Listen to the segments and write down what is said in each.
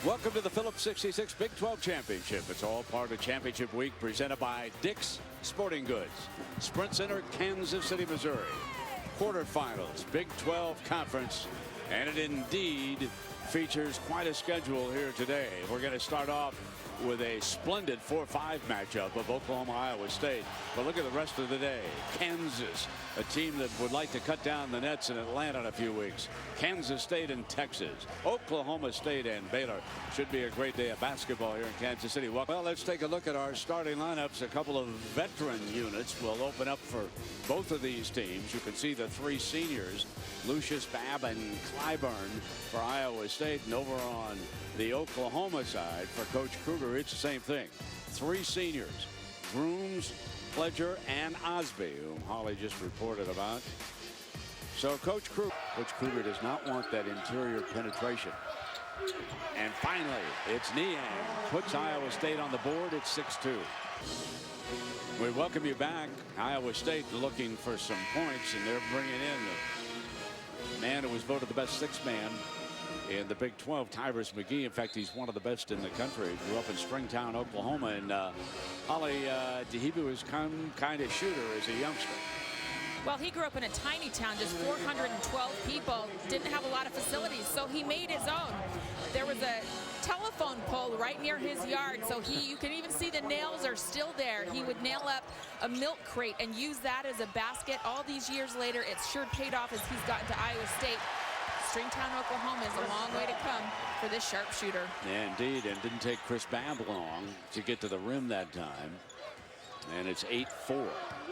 Welcome to the Phillips 66 Big 12 Championship. It's all part of Championship Week presented by Dick's Sporting Goods. Sprint Center, Kansas City, Missouri. Quarterfinals, Big 12 Conference. And it indeed features quite a schedule here today. We're going to start off with a splendid 4-5 matchup of Oklahoma, Iowa State. But look at the rest of the day. Kansas, a team that would like to cut down the nets in Atlanta in a few weeks. Kansas State and Texas. Oklahoma State and Baylor. Should be a great day of basketball here in Kansas City. Well, let's take a look at our starting lineups. A couple of veteran units will open up for both of these teams. You can see the three seniors, Lucious, Babb, and Clyburn for Iowa State. And over on the Oklahoma side for Coach Kruger, it's the same thing. Three seniors, Grooms, Pledger, and Osby, whom Holly just reported about. So Coach Kruger does not want that interior penetration. And finally, it's Niang. Puts Iowa State on the board at 6-2. We welcome you back. Iowa State looking for some points, and they're bringing in the man who was voted the best sixth man in the Big 12, Tyrus McGee. In fact, he's one of the best in the country. Grew up in Springtown, Oklahoma, and Holly, he was kind of shooter as a youngster. Well, he grew up in a tiny town, just 412 people, didn't have a lot of facilities, so he made his own. There was a telephone pole right near his yard, so you can even see the nails are still there. He would nail up a milk crate and use that as a basket. All these years later, it's sure paid off as he's gotten to Iowa State. Stringtown, Oklahoma is a long way to come for this sharpshooter. Yeah, indeed, and didn't take Chris Babb long to get to the rim that time. And it's 8-4.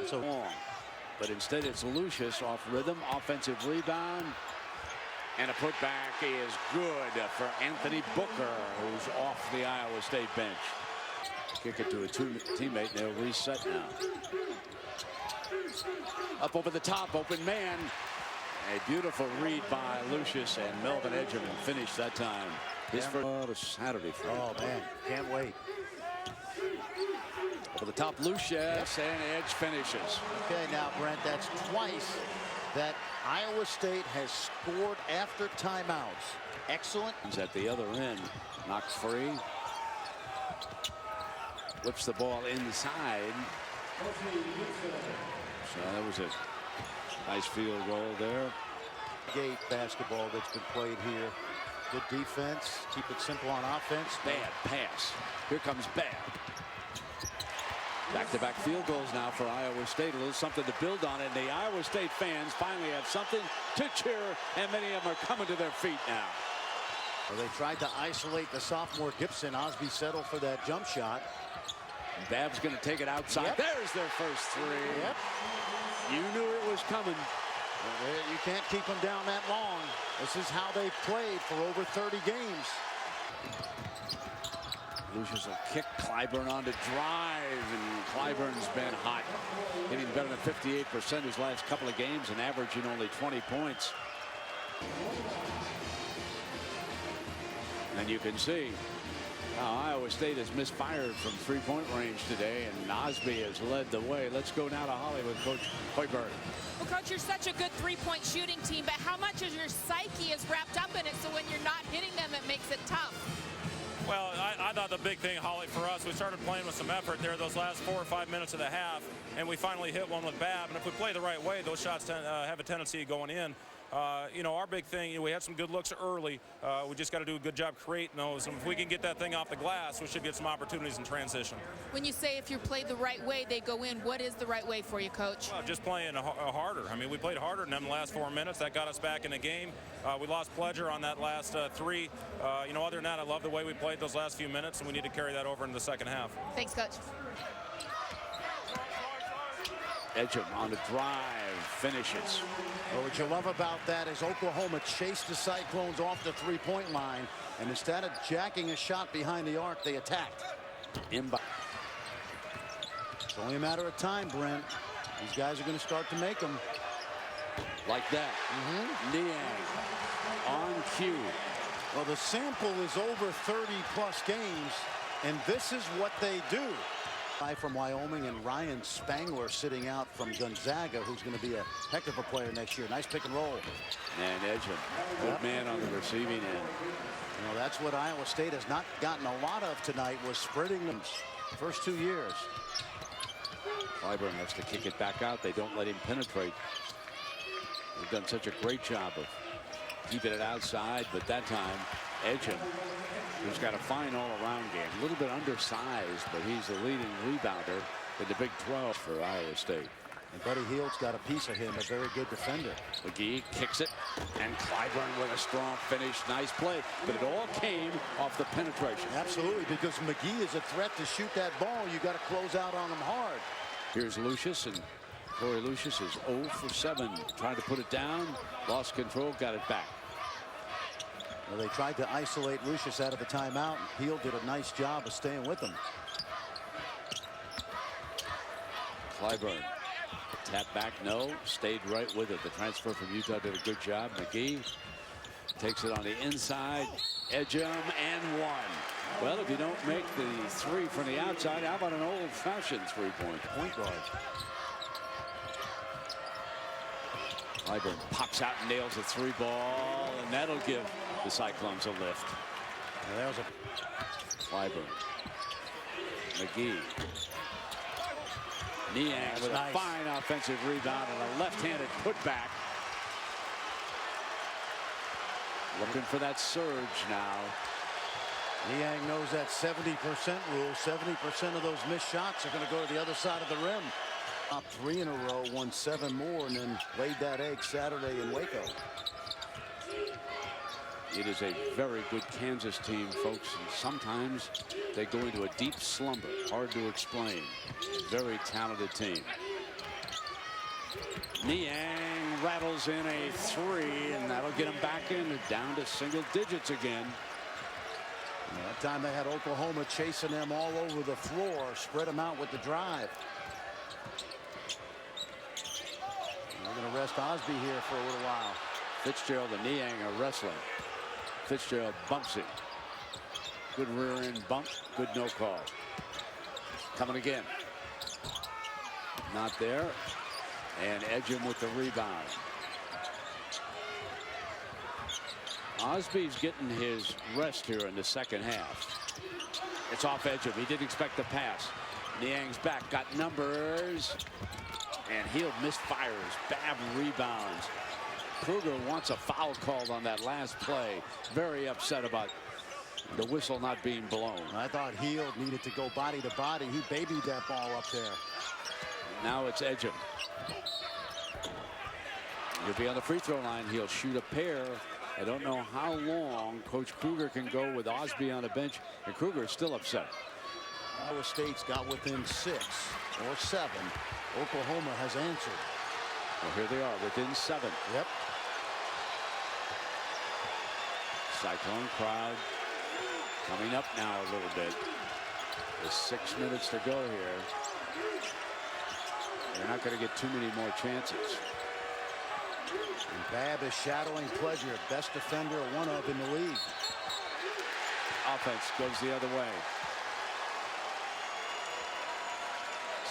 So long. But instead it's Lucious off rhythm, offensive rebound, and a putback is good for Anthony Booker, who's off the Iowa State bench. Kick it to a teammate, and they'll reset now. Up over the top, open man. A beautiful read by Lucious, and Melvin Ejim finished that time. His first Saturday for him. Oh man, can't wait. Over the top, Lucious, and Edge finishes. Okay, now Brent, that's twice that Iowa State has scored after timeouts. Excellent. He's at the other end, knocked free. Whips the ball inside. So that was a nice field goal there. Gate basketball that's been played here. Good defense. Keep it simple on offense. Bad pass. Here comes Babb. Back-to-back field goals now for Iowa State. A little something to build on, and the Iowa State fans finally have something to cheer, and many of them are coming to their feet now. Well, they tried to isolate the sophomore Gibson. Osby settled for that jump shot. And Babb's going to take it outside. Yep. There's their first three. Yep. You knew it was coming. You can't keep them down that long. This is how they've played for over 30 games. Lucious will kick Clyburn on to drive, and Clyburn's been hot, hitting better than 58% his last couple of games and averaging only 20 points. And you can see how Iowa State has misfired from three-point range today, and Osby has led the way. Let's go now to Hollywood, Coach Hoiberg. Well, Coach, you're such a good three-point shooting team, but how much of your psyche is wrapped up in it, so when you're not hitting them, it makes it tough? Well, I thought the big thing, Holly, for us, we started playing with some effort there those last 4 or 5 minutes of the half, and we finally hit one with Babb. And if we play the right way, those shots have a tendency of going in. You know, our big thing, we had some good looks early. We just got to do a good job creating those. And if we can get that thing off the glass, we should get some opportunities in transition. When you say if you play the right way, they go in, what is the right way for you, Coach? Well, just playing harder. I mean, we played harder in them the last 4 minutes. That got us back in the game. We lost Pledger on that last three. You know, other than that, I love the way we played those last few minutes, and we need to carry that over into the second half. Thanks, Coach. Ejim on the drive, finishes. Well, what you love about that is Oklahoma chased the Cyclones off the three-point line, and instead of jacking a shot behind the arc, they attacked. Inbound. It's only a matter of time, Brent. These guys are going to start to make them. Like that. Niang on cue. Well, the sample is over 30-plus games, and this is what they do. Guy from Wyoming and Ryan Spangler sitting out from Gonzaga, who's going to be a heck of a player next year. Nice pick and roll. And Ejim, good man on the receiving end. You know, that's what Iowa State has not gotten a lot of tonight, was spreading them first 2 years. Clyburn has to kick it back out. They don't let him penetrate. They've done such a great job of keeping it outside, but that time Ejim, who's got a fine all-around game, a little bit undersized, but he's the leading rebounder in the Big 12 for Iowa State. And Buddy Hield's got a piece of him, a very good defender. McGee kicks it, and Clyburn with a strong finish. Nice play, but it all came off the penetration. Absolutely, because McGee is a threat to shoot that ball. You got to close out on him hard. Here's Lucious, and Lucious is 0 for 7, trying to put it down, lost control, got it back. Well, they tried to isolate Lucious out of the timeout. Hield did a nice job of staying with him. Clyburn, tap back, no, stayed right with it. The transfer from Utah did a good job. McGee takes it on the inside. Ejim and one. Well, if you don't make the three from the outside, how about an old-fashioned point guard? Clyburn pops out and nails a three ball, and that'll give the Cyclones a lift. Well, that was a Clyburn. McGee. Niang with a fine offensive rebound and a left-handed putback. Looking for that surge now. Niang knows that 70% rule. 70% of those missed shots are going to go to the other side of the rim. Up 3 in a row, won 7 more, and then laid that egg Saturday in Waco. It is a very good Kansas team, folks, and sometimes they go into a deep slumber. Hard to explain. Very talented team. Niang rattles in a 3, and that'll get him back in, down to single digits again. And that time they had Oklahoma chasing them all over the floor, spread them out with the drive. And they're going to rest Osby here for a little while. Fitzgerald and Niang are wrestling. Fitzgerald bumps it. Good rear end bump. Good no call. Coming again. Not there. And Ejim with the rebound. Osby's getting his rest here in the second half. It's off Ejim. He didn't expect the pass. Niang's back. Got numbers. And Hield misfires. Babb rebounds. Kruger wants a foul called on that last play. Very upset about the whistle not being blown. I thought Hield needed to go body to body. He babied that ball up there. Now it's Ejim. He'll be on the free throw line. He'll shoot a pair. I don't know how long Coach Kruger can go with Osby on the bench, and Kruger is still upset. Iowa State's got within 6 or 7. Oklahoma has answered. Well, here they are within 7. Yep. Cyclone crowd coming up now a little bit. There's 6 minutes to go here. They're not going to get too many more chances. And Babb is shadowing Pleasure, best defender one of in the league. Offense goes the other way.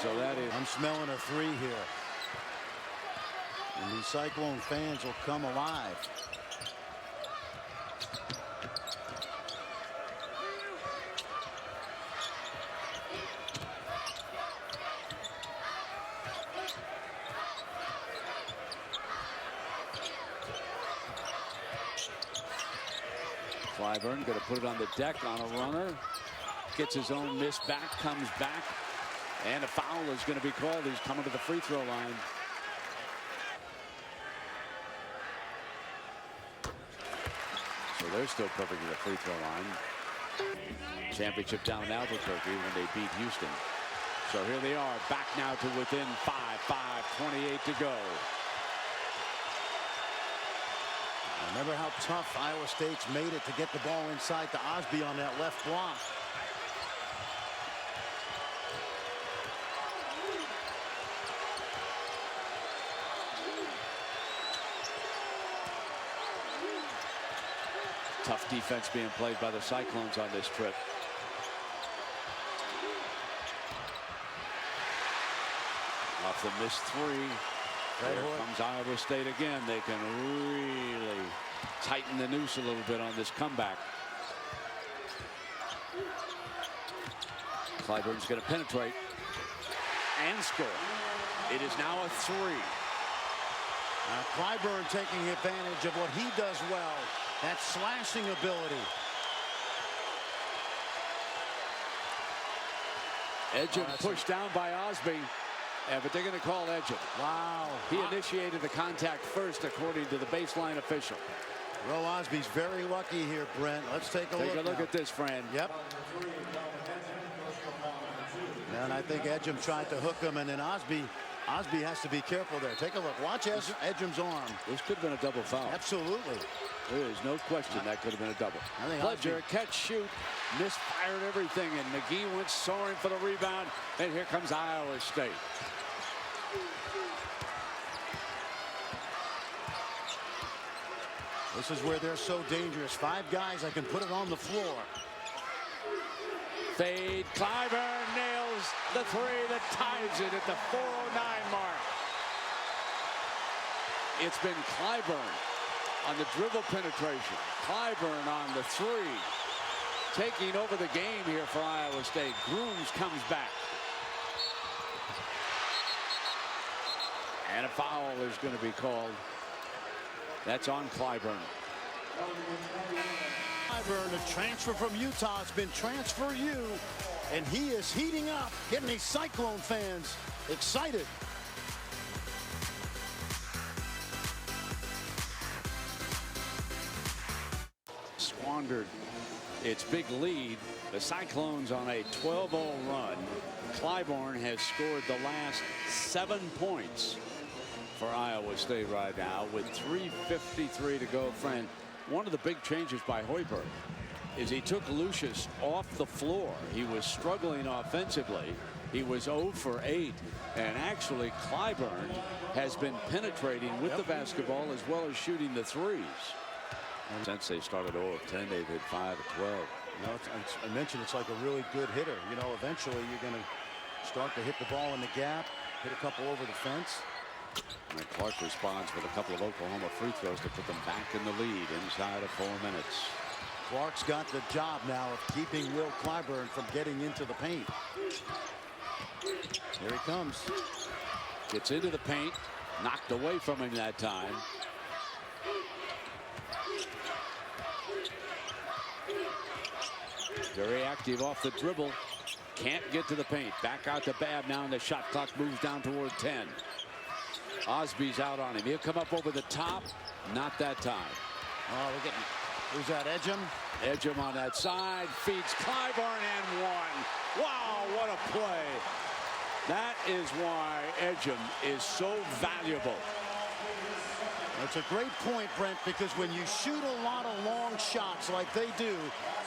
So that is. I'm smelling a 3 here. And these Cyclone fans will come alive. Clyburn going to put it on the deck on a runner. Gets his own miss back, comes back. And a foul is going to be called. He's coming to the free throw line. So they're still perfect at the free throw line. Championship down in Albuquerque when they beat Houston. So here they are, back now to within 5, 5:28 to go. Remember how tough Iowa State's made it to get the ball inside to Osby on that left block. Tough defense being played by the Cyclones on this trip. off the missed three. Here comes Iowa State again. They can really tighten the noose a little bit on this comeback. Clyburn's going to penetrate and score. It is now a three. Now Clyburn taking advantage of what he does well, that slashing ability. Ejim pushed down by Osby, but they're going to call Ejim. Wow. He initiated the contact first, according to the baseline official. Rowe Osby's very lucky here, Brent. Let's take a look. Take a look at this, Fran. Yep. And I think Ejim tried to hook him, and then Osby has to be careful there. Take a look. Watch Ejim's arm. This could have been a double foul. Absolutely. There is no question that could have been a double. I think Pledger, catch, shoot, misfired everything, and McGee went soaring for the rebound, and here comes Iowa State. This is where they're so dangerous. 5 guys that can put it on the floor. Fade. Clyburn nails the three that ties it at the 4:09 mark. It's been Clyburn on the dribble penetration. Clyburn on the three. Taking over the game here for Iowa State. Grooms comes back. And a foul is going to be called. That's on Clyburn. Clyburn, a transfer from Utah. It's been transfer U, and he is heating up, getting these Cyclone fans excited. Squandered its big lead. The Cyclones on a 12-0 run. Clyburn has scored the last 7 points for Iowa State right now with 3:53 to go. Fran, one of the big changes by Hoiberg is he took Lucious off the floor. He was struggling offensively. He was 0 for 8. And actually, Clyburn has been penetrating with the basketball as well as shooting the threes. And since they started 0 of 10, they've hit 5 of 12. You know, I mentioned it's like a really good hitter. You know, eventually you're going to start to hit the ball in the gap, hit a couple over the fence. And Clark responds with a couple of Oklahoma free throws to put them back in the lead inside of 4 minutes. Clark's got the job now of keeping Will Clyburn from getting into the paint. Here he comes. Gets into the paint. Knocked away from him that time. Very active off the dribble. Can't get to the paint. Back out to Babb now, and the shot clock moves down toward 10. Osby's out on him. He'll come up over the top. Not that time. Oh, we're getting. Who's that, Ejim? Ejim on that side. Feeds Clyburn and one. Wow, what a play. That is why Ejim is so valuable. That's a great point, Brent, because when you shoot a lot of long shots like they do,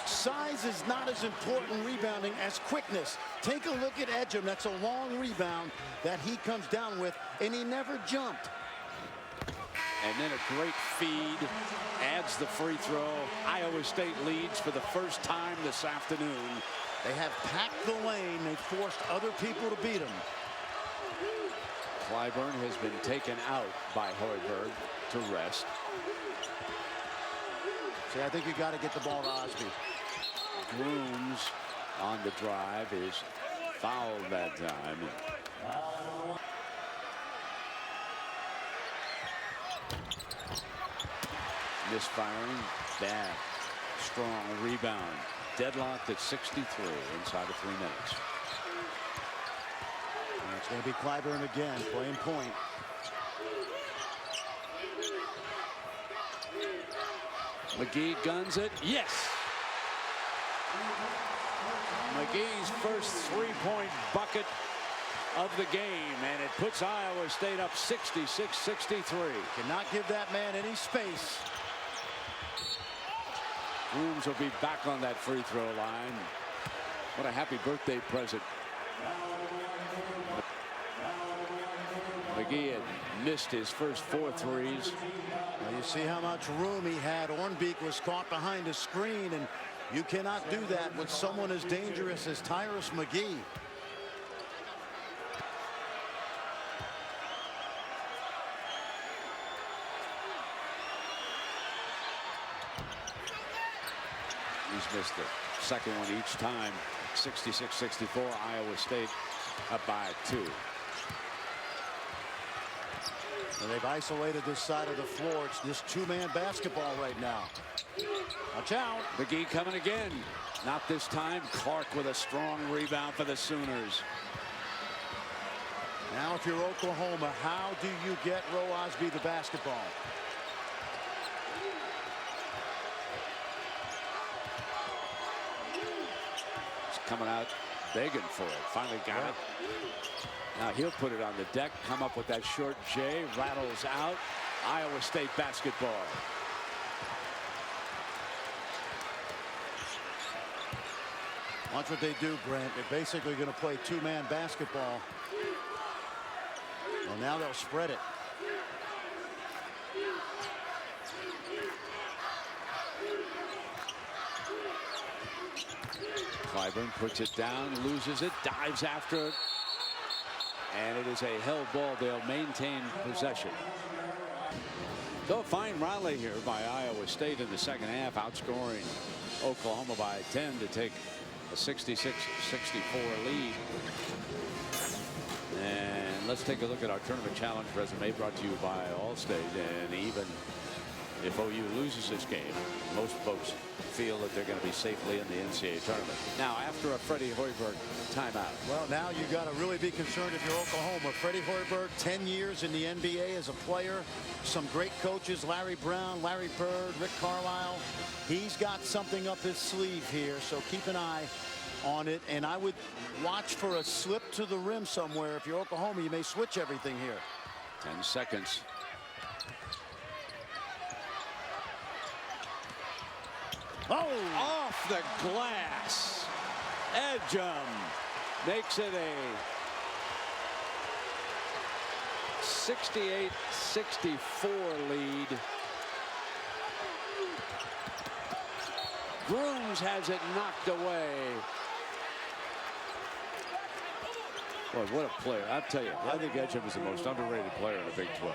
size is not as important rebounding as quickness. Take a look at Ejim. That's a long rebound that he comes down with, and he never jumped. And then a great feed. Adds the free throw. Iowa State leads for the first time this afternoon. They have packed the lane. They forced other people to beat them. Clyburn has been taken out by Hoiberg to rest. See, I think you got to get the ball to Osby. Grooms on the drive is fouled that time. Misfiring. Babb. Strong rebound. Deadlocked at 63 inside of 3 minutes. And it's going to be Clyburn again, playing point. McGee guns it. Yes. McGee's first three-point bucket of the game, and it puts Iowa State up 66-63. Cannot give that man any space. Grooms will be back on that free throw line. What a happy birthday present. McGee had missed his first 4 threes. Now you see how much room he had. Hornbeak was caught behind a screen, and you cannot do that with someone as dangerous as Tyrus McGee. He's missed the second one each time. 66-64, Iowa State up by 2. And they've isolated this side of the floor. It's just two-man basketball right now. Watch out. McGee coming again. Not this time. Clark with a strong rebound for the Sooners. Now if you're Oklahoma, how do you get Rowe Osby the basketball? He's coming out begging for it. Finally got it. Now he'll put it on the deck. Come up with that short J. Rattles out. Iowa State basketball. Watch what they do, Brent. They're basically going to play two-man basketball. Well, now they'll spread it. Clyburn puts it down, loses it, dives after it. And it is a held ball. They'll maintain possession. So a fine rally here by Iowa State in the second half, outscoring Oklahoma by 10 to take a 66-64 lead. And let's take a look at our tournament challenge resume, brought to you by Allstate. And even if OU loses this game, most folks feel that they're going to be safely in the NCAA tournament. Now, after a Freddie Hoiberg timeout. Well, now you got to really be concerned if you're Oklahoma. Freddie Hoiberg, 10 years in the NBA as a player. Some great coaches, Larry Brown, Larry Bird, Rick Carlisle. He's got something up his sleeve here, so keep an eye on it. And I would watch for a slip to the rim somewhere. If you're Oklahoma, you may switch everything here. 10 seconds. Oh! Off the glass. Ejim makes it a 68-64 lead. Grooms has it knocked away. Boy, what a player. I'll tell you, I think Ejim is the most underrated player in the Big 12.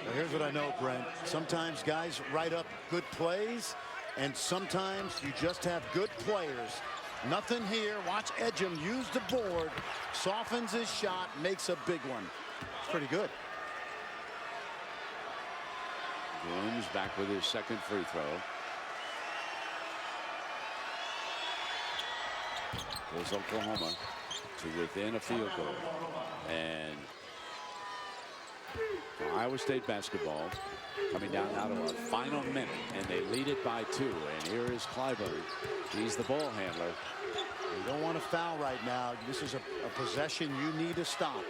Now here's what I know, Brent. Sometimes guys write up good plays, and sometimes you just have good players. Nothing here. Watch Ejim use the board, softens his shot, makes a big one. It's pretty good. Grooms back with his second free throw. Pulls Oklahoma to within a field goal. And for Iowa State basketball, coming down now to our final minute, and they lead it by 2. And here is Clyburn. He's the ball handler. You don't want to foul right now. This is a possession you need to stop.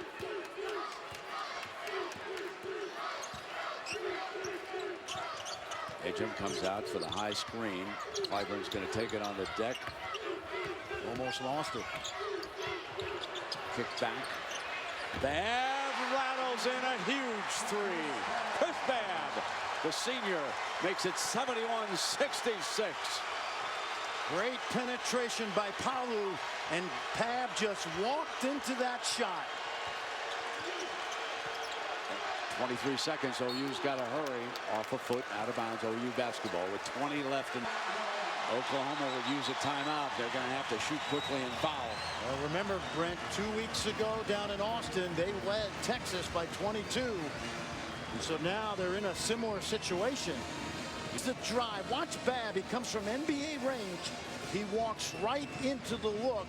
Ejim comes out for the high screen. Clyburn's going to take it on the deck. Almost lost it. Kick back. Babb rattles in a huge three. Chris Babb, the senior, makes it 71-66. Great penetration by Palo, and Babb just walked into that shot. 23 seconds. OU's got to hurry. Off a foot, out of bounds. OU basketball with 20 left. And Oklahoma will use a timeout. They're going to have to shoot quickly and foul. Well, remember, Brent, 2 weeks ago down in Austin, they led Texas by 22. And so now they're in a similar situation. It's a drive. Watch Babb. He comes from NBA range. He walks right into the look.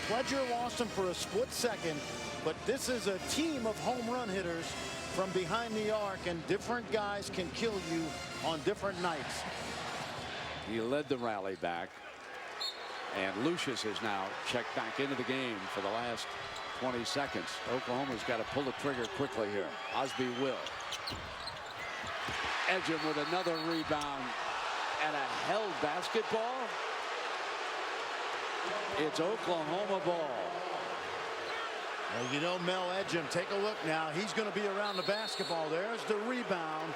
Pledger lost him for a split second. But this is a team of home run hitters from behind the arc, and different guys can kill you on different nights. He led the rally back. And Lucious is now checked back into the game for the last 20 seconds. Oklahoma's got to pull the trigger quickly here. Osby will. Ejim with another rebound and a held basketball. It's Oklahoma ball. Well, you know, Mel Ejim, take a look now. He's going to be around the basketball. There's the rebound.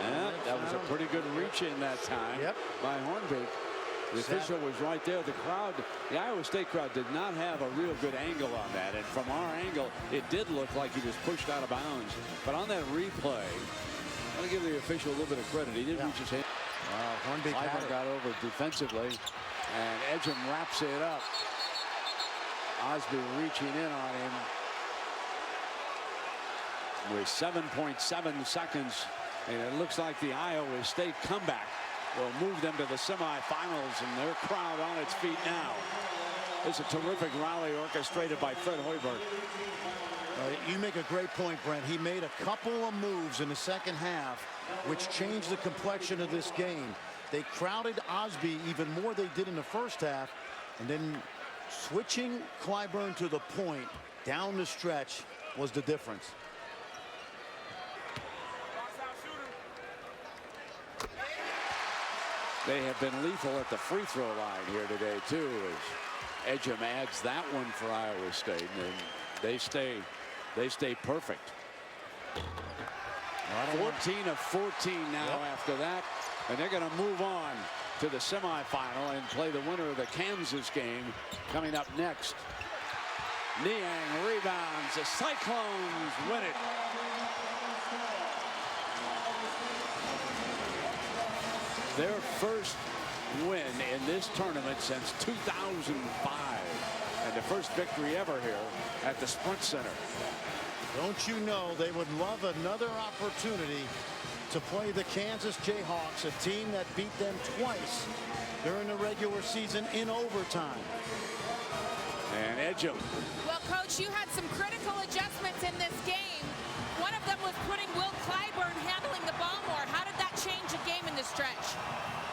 Yeah, that was a pretty good reach in that time by Hornbeak. The official was right there. The crowd, the Iowa State crowd, did not have a real good angle on that. And from our angle, it did look like he was pushed out of bounds. But on that replay, I'm going to give the official a little bit of credit. He did reach his hand. Hornbeak Clyburn got over defensively, and Ejim wraps it up. Osby reaching in on him with 7.7 seconds, and it looks like the Iowa State comeback will move them to the semifinals, and their crowd on its feet now. It's a terrific rally orchestrated by Fred Hoiberg. You make a great point, Brent. He made a couple of moves in the second half which changed the complexion of this game. They crowded Osby even more than they did in the first half, and then switching Clyburn to the point down the stretch was the difference. They have been lethal at the free throw line here today too, as Ejim adds that one for Iowa State, and they stay perfect. 14 of 14 now after that, and they're going to move on to the semifinal and play the winner of the Kansas game coming up next. Niang rebounds. The Cyclones win it. Their first win in this tournament since 2005, and the first victory ever here at the Sprint Center. Don't you know they would love another opportunity to play the Kansas Jayhawks, a team that beat them twice during the regular season in overtime. And Ejim. Well, Coach, you had some critical adjustments in this game. One of them was putting Will Clyburn handling the ball more. How did that change the game in the stretch?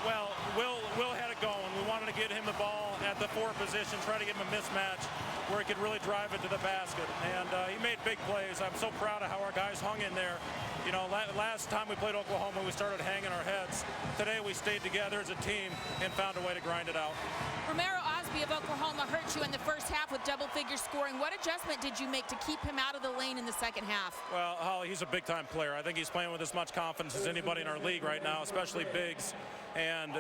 Well, Will had it going. We wanted to get him the ball at the 4 position, try to give him a mismatch where he could really drive it to the basket. And he made big plays. I'm so proud of how our guys hung in there. You know, last time we played Oklahoma, we started hanging our heads. Today we stayed together as a team and found a way to grind it out. Romero Osby of Oklahoma hurt you in the first half with double-figure scoring. What adjustment did you make to keep him out of the lane in the second half? Well, Holly, he's a big-time player. I think he's playing with as much confidence as anybody in our league right now, especially bigs. And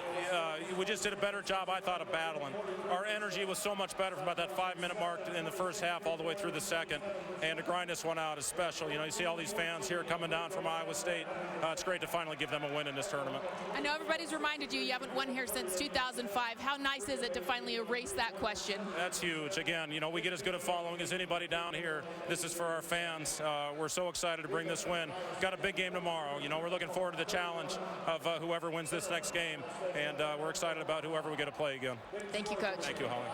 we just did a better job, I thought, of battling. Our energy was so much better from about that 5-minute mark in the first half all the way through the second. And to grind this one out is special. You know, you see all these fans here coming down from Iowa State. It's great to finally give them a win in this tournament. I know everybody's reminded you haven't won here since 2005. How nice is it to finally erase that question? That's huge. Again, you know, we get as good a following as anybody down here. This is for our fans. We're so excited to bring this win. Got a big game tomorrow. You know, we're looking forward to the challenge of whoever wins this next game. And we're excited about whoever we get to play again. Thank you, Coach. Thank you, Holly.